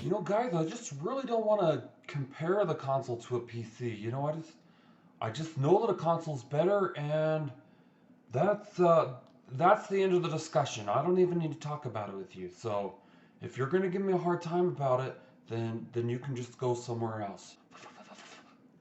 Guys, I just really don't want to compare the console to a PC. I just know that a console's better, and that's uh, that's the end of the discussion. I don't even need to talk about it with you. So, if you're gonna give me a hard time about it, then you can just go somewhere else.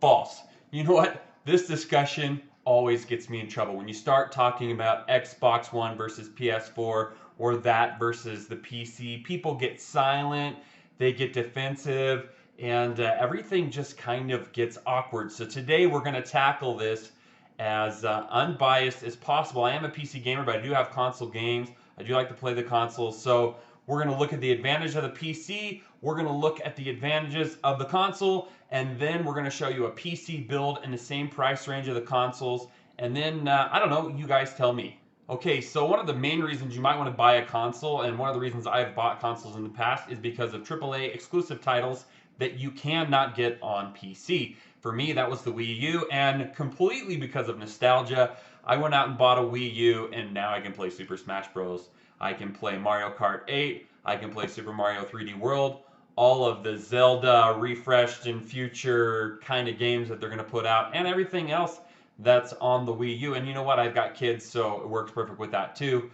False. You know what? This discussion always gets me in trouble. When you start talking about Xbox One versus PS4 or that versus the PC, people get silent, they get defensive, and everything just kind of gets awkward. So today we're going to tackle this as unbiased as possible. I am a PC gamer, but I do have console games. I do like to play the consoles. So we're going to look at the advantage of the PC. We're going to look at the advantages of the console. And then we're going to show you a PC build in the same price range of the consoles. And then, I don't know, you guys tell me. Okay, so one of the main reasons you might want to buy a console, and one of the reasons I've bought consoles in the past, is because of AAA exclusive titles that you cannot get on PC. For me, that was the Wii U, and completely because of nostalgia, I went out and bought a Wii U, and now I can play Super Smash Bros. I can play Mario Kart 8, I can play Super Mario 3D World, all of the Zelda refreshed and future kind of games that they're going to put out, and everything else that's on the Wii U. And you know what? I've got kids, so it works perfect with that too.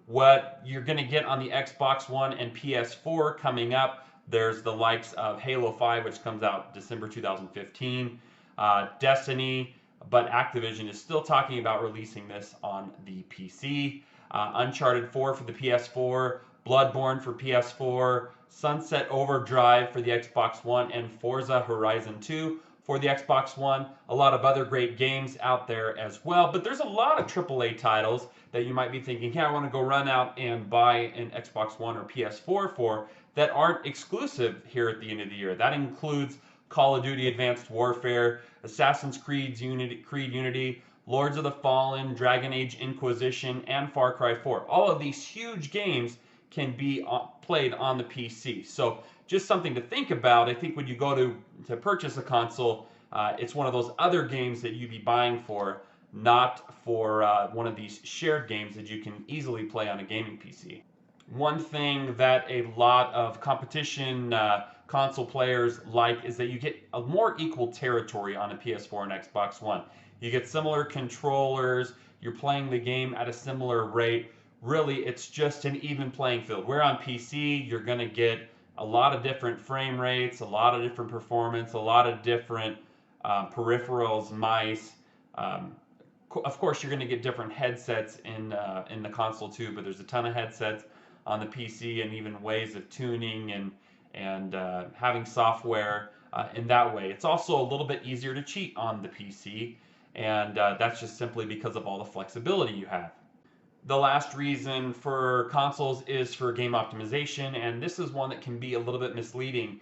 What you're going to get on the Xbox One and PS4 coming up, there's the likes of Halo 5, which comes out December 2015, Destiny, but Activision is still talking about releasing this on the PC. Uncharted 4 for the PS4, Bloodborne for PS4, Sunset Overdrive for the Xbox One, and Forza Horizon 2 for the Xbox One. A lot of other great games out there as well, but there's a lot of AAA titles that you might be thinking, hey, I want to go run out and buy an Xbox One or PS4 for that aren't exclusive here at the end of the year. That includes Call of Duty Advanced Warfare, Assassin's Creed Unity, Lords of the Fallen, Dragon Age Inquisition, and Far Cry 4. All of these huge games can be played on the PC. So just something to think about. I think when you go to purchase a console, it's one of those other games that you'd be buying for, not for one of these shared games that you can easily play on a gaming PC. One thing that a lot of competition console players like is that you get a more equal territory on a PS4 and Xbox One. You get similar controllers, you're playing the game at a similar rate. Really, it's just an even playing field. Where on PC, you're going to get a lot of different frame rates, a lot of different performance, a lot of different peripherals, mice. Of course, you're going to get different headsets in the console too, but there's a ton of headsets on the PC, and even ways of tuning and having software in that way. It's also a little bit easier to cheat on the PC, and that's just simply because of all the flexibility you have. The last reason for consoles is for game optimization, and this is one that can be a little bit misleading.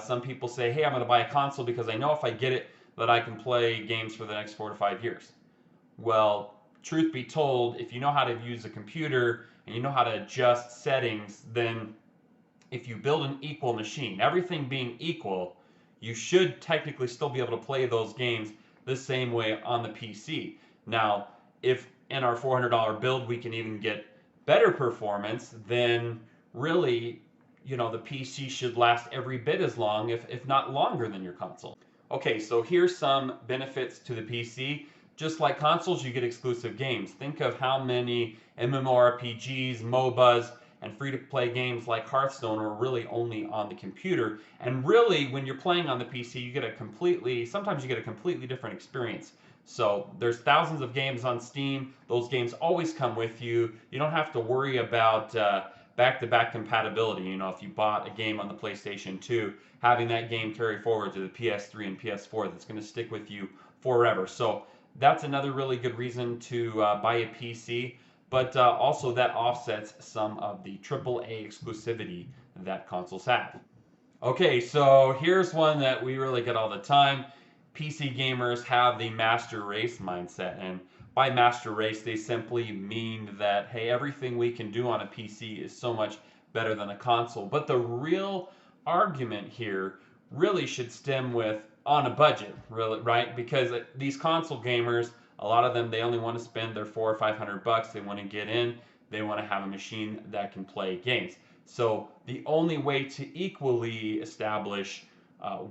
Some people say, hey, I'm going to buy a console because I know if I get it that I can play games for the next 4 to 5 years. Well, truth be told, if you know how to use a computer and you know how to adjust settings, then if you build an equal machine, everything being equal, you should technically still be able to play those games the same way on the PC. Now, if in our $400 build we can even get better performance, then really, the PC should last every bit as long, if not longer than your console. Okay, so here's some benefits to the PC. Just like consoles, you get exclusive games. Think of how many MMORPGs, MOBAs, and free-to-play games like Hearthstone are really only on the computer. And really, when you're playing on the PC, sometimes you get a completely different experience. So there's thousands of games on Steam. Those games always come with you. You don't have to worry about back-to-back compatibility. If you bought a game on the PlayStation 2, having that game carry forward to the PS3 and PS4, that's going to stick with you forever. So that's another really good reason to buy a PC, but also that offsets some of the AAA exclusivity that consoles have. Okay, so here's one that we really get all the time. PC gamers have the master race mindset, and by master race, they simply mean that, hey, everything we can do on a PC is so much better than a console. But the real argument here really should stem with on a budget, really, right? Because these console gamers, a lot of them, they only want to spend their $400 or $500. They want to get in. They want to have a machine that can play games. So the only way to equally establish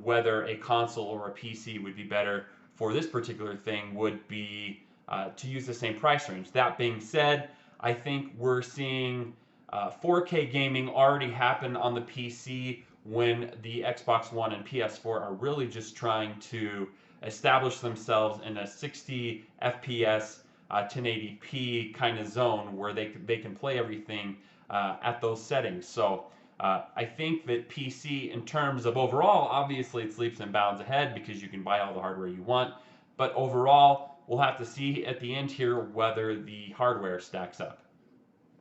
whether a console or a PC would be better for this particular thing would be to use the same price range. That being said, I think we're seeing 4K gaming already happen on the PC when the Xbox One and PS4 are really just trying to establish themselves in a 60 FPS, 1080p kind of zone where they can play everything at those settings. So I think that PC, in terms of overall, obviously it's leaps and bounds ahead because you can buy all the hardware you want. But overall, we'll have to see at the end here whether the hardware stacks up.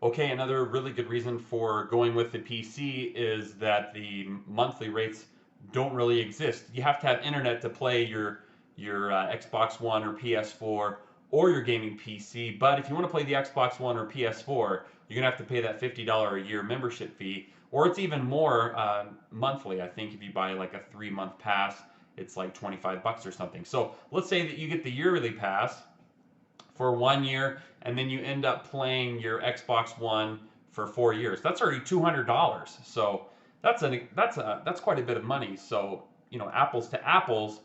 Okay, another really good reason for going with the PC is that the monthly rates don't really exist. You have to have internet to play your Xbox One or PS4 or your gaming PC. But if you want to play the Xbox One or PS4, you're gonna have to pay that $50 a year membership fee, or it's even more monthly. I think if you buy like a 3-month pass, it's like 25 bucks or something. So let's say that you get the yearly pass for 1 year, and then you end up playing your Xbox One for 4 years. That's already $200. So that's quite a bit of money. So apples to apples,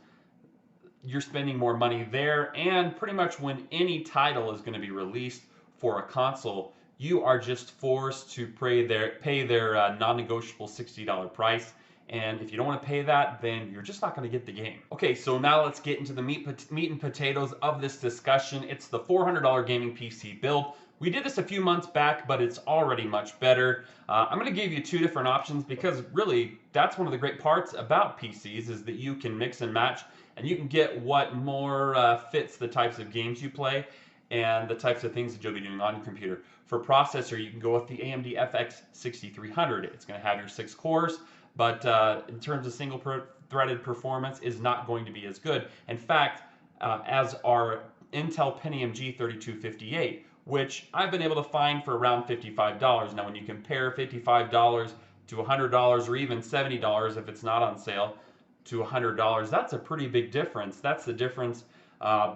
you're spending more money there, and pretty much when any title is going to be released for a console, you are just forced to pay their non-negotiable $60 price. And if you don't want to pay that, then you're just not going to get the game. Okay, so now let's get into the meat and potatoes of this discussion. It's the $400 gaming PC build. We did this a few months back, but it's already much better. I'm going to give you 2 different options because really that's one of the great parts about PCs is that you can mix and match and you can get what more fits the types of games you play and the types of things that you'll be doing on your computer. For processor, you can go with the AMD FX 6300. It's going to have your 6 cores, but in terms of single-threaded performance, is not going to be as good. In fact, as our Intel Pentium G3258, which I've been able to find for around $55. Now, when you compare $55 to $100 or even $70 if it's not on sale to $100, that's a pretty big difference. That's the difference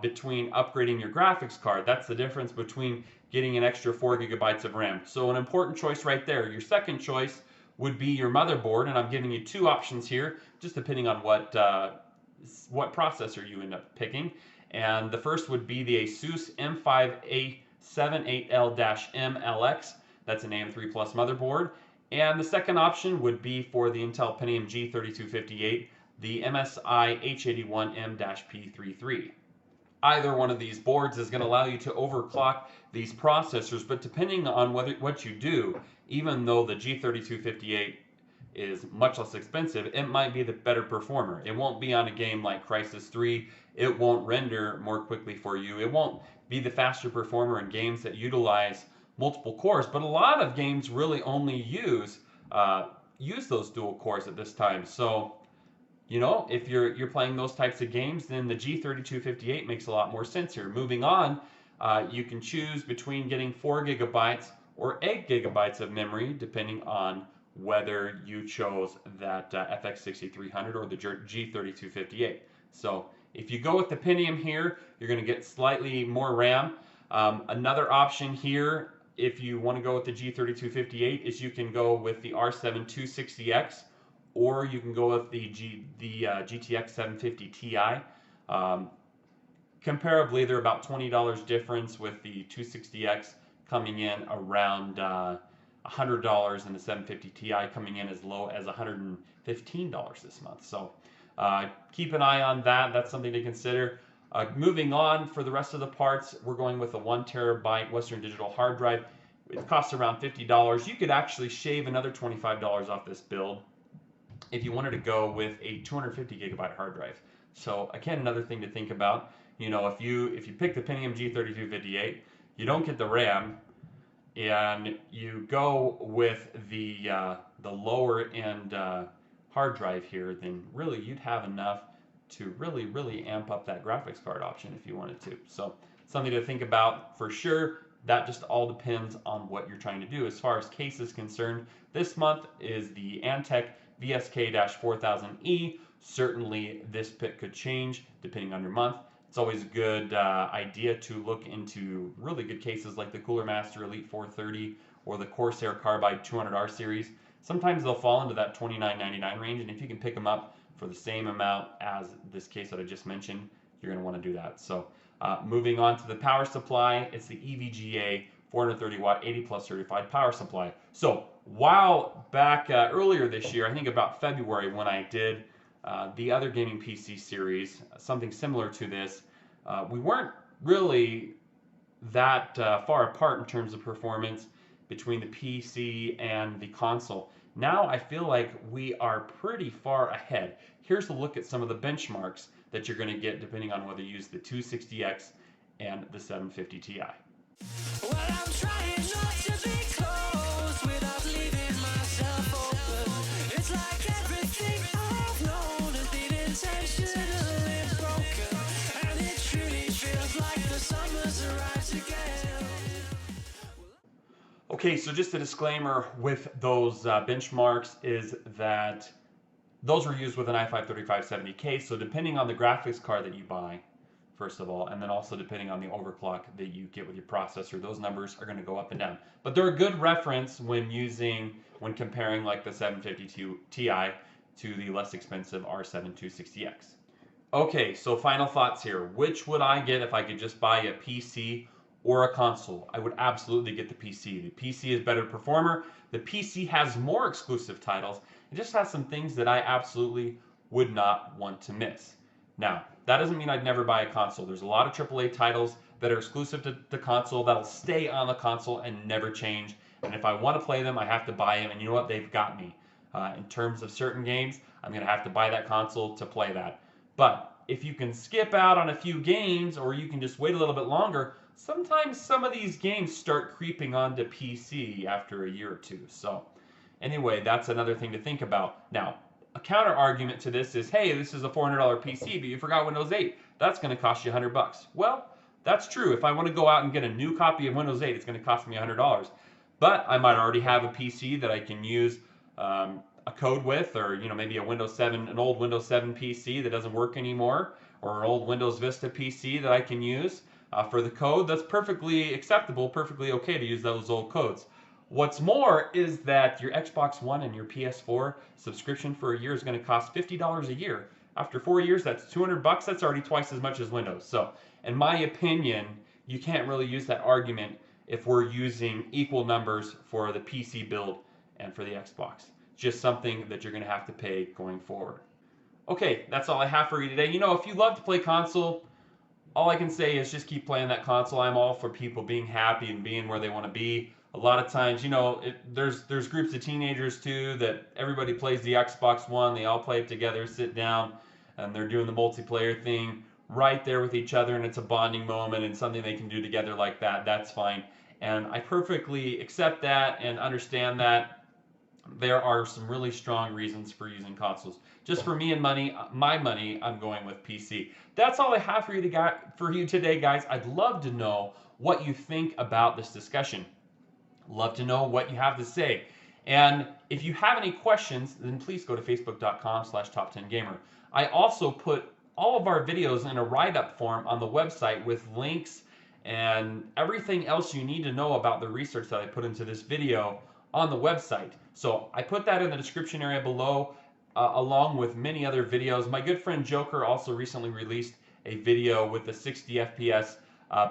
between upgrading your graphics card. That's the difference between getting an extra 4 gigabytes of RAM. So an important choice right there. Your second choice would be your motherboard, and I'm giving you 2 options here, just depending on what processor you end up picking. And the first would be the Asus M5A78L-MLX. That's an AM3 Plus motherboard. And the second option would be for the Intel Pentium G3258, the MSI H81M-P33. Either one of these boards is going to allow you to overclock these processors, but depending on what you do, even though the G3258 is much less expensive, it might be the better performer. It won't be on a game like Crysis 3. It won't render more quickly for you. It won't be the faster performer in games that utilize multiple cores, but a lot of games really only use those dual cores at this time. So if you're playing those types of games, then the G3258 makes a lot more sense here. Moving on, you can choose between getting 4 gigabytes or 8 gigabytes of memory, depending on whether you chose that FX6300 or the G3258. So if you go with the Pentium here, you're going to get slightly more RAM. Another option here, if you want to go with the G3258, is you can go with the R7 260X, or you can go with the GTX 750 Ti. Comparably, they're about $20 difference, with the 260X coming in around $100 and the 750 Ti coming in as low as $115 this month. So keep an eye on that. That's something to consider. Moving on, for the rest of the parts, we're going with a 1 terabyte Western Digital hard drive. It costs around $50. You could actually shave another $25 off this build if you wanted to go with a 250 gigabyte hard drive. So again, another thing to think about. If you pick the Pentium G3258, you don't get the RAM, and you go with the lower end hard drive here, then really you'd have enough to really amp up that graphics card option if you wanted to. So something to think about for sure. That just all depends on what you're trying to do. As far as case is concerned, this month is the Antec VSK-4000E. Certainly this pick could change depending on your month. It's always a good idea to look into really good cases like the Cooler Master Elite 430 or the Corsair Carbide 200R series. Sometimes they'll fall into that $29.99 range, and if you can pick them up for the same amount as this case that I just mentioned, you're going to want to do that. So moving on to the power supply, it's the EVGA 430 watt 80 plus certified power supply. So while back earlier this year, I think about February, when I did the other gaming PC series, something similar to this, we weren't really that far apart in terms of performance between the PC and the console. Now I feel like we are pretty far ahead. Here's a look at some of the benchmarks that you're going to get depending on whether you use the 260X and the 750 Ti. Well, I'm trying not to be close without leaving myself open. It's like everything I've known has been intentionally broken, and it truly feels like the summer's arrived again. Okay, so just a disclaimer with those benchmarks is that those were used with an i5-3570K, so depending on the graphics card that you buy, first of all, and then also depending on the overclock that you get with your processor, those numbers are going to go up and down. But they're a good reference when comparing like the 750 Ti to the less expensive R7 260X. Okay, so final thoughts here. Which would I get if I could just buy a PC or a console? I would absolutely get the PC. The PC is better performer. The PC has more exclusive titles. It just has some things that I absolutely would not want to miss. Now, that doesn't mean I'd never buy a console. There's a lot of AAA titles that are exclusive to the console that'll stay on the console and never change. And if I want to play them, I have to buy them. And you know what? They've got me. In terms of certain games, I'm going to have to buy that console to play that. But if you can skip out on a few games, or you can just wait a little bit longer, sometimes some of these games start creeping onto PC after a year or two. So anyway, that's another thing to think about. Now, a counter argument to this is, hey, this is a $400 PC, but you forgot Windows 8. That's going to cost you $100. Well, that's true. If I want to go out and get a new copy of Windows 8, it's going to cost me $100. But I might already have a PC that I can use a code with, or maybe an old Windows 7 PC that doesn't work anymore, or an old Windows Vista PC that I can use for the code. That's perfectly acceptable, perfectly okay to use those old codes. What's more is that your Xbox One and your PS4 subscription for a year is going to cost $50 a year. After 4 years, that's $200. That's already twice as much as Windows. So, in my opinion, you can't really use that argument if we're using equal numbers for the PC build and for the Xbox. Just something that you're going to have to pay going forward. Okay, that's all I have for you today. If you love to play console, all I can say is just keep playing that console. I'm all for people being happy and being where they want to be. A lot of times, there's groups of teenagers too that everybody plays the Xbox One. They all play it together, sit down, and they're doing the multiplayer thing right there with each other, and it's a bonding moment and something they can do together like that. That's fine. And I perfectly accept that and understand that. There are some really strong reasons for using consoles. Just for me and my money, I'm going with PC. That's all I have for you today, guys. I'd love to know what you think about this discussion. Love to know what you have to say. And if you have any questions, then please go to facebook.com/top10gamer. I also put all of our videos in a write-up form on the website with links and everything else you need to know about the research that I put into this video on the website. So I put that in the description area below, along with many other videos. My good friend Joker also recently released a video with the 60 FPS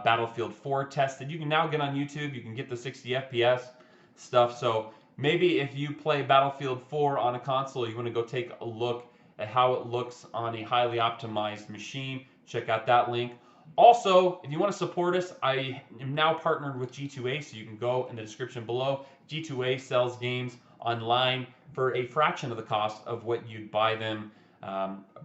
Battlefield 4 test that you can now get on YouTube. You can get the 60 FPS stuff. So maybe if you play Battlefield 4 on a console, you want to go take a look at how it looks on a highly optimized machine. Check out that link. Also, if you want to support us, I am now partnered with G2A, so you can go in the description below. G2A sells games online for a fraction of the cost of what you'd buy them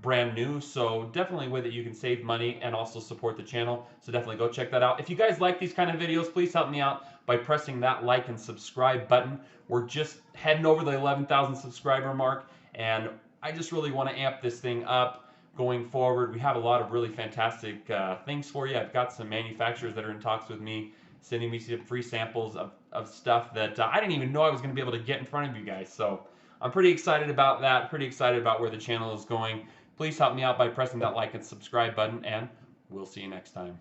brand new. So definitely a way that you can save money and also support the channel. So definitely go check that out. If you guys like these kind of videos, please help me out by pressing that like and subscribe button. We're just heading over the 11,000 subscriber mark, and I just really want to amp this thing up going forward. We have a lot of really fantastic things for you. I've got some manufacturers that are in talks with me, sending me some free samples of stuff that I didn't even know I was going to be able to get in front of you guys. So I'm pretty excited about that, pretty excited about where the channel is going. Please help me out by pressing that like and subscribe button, and we'll see you next time.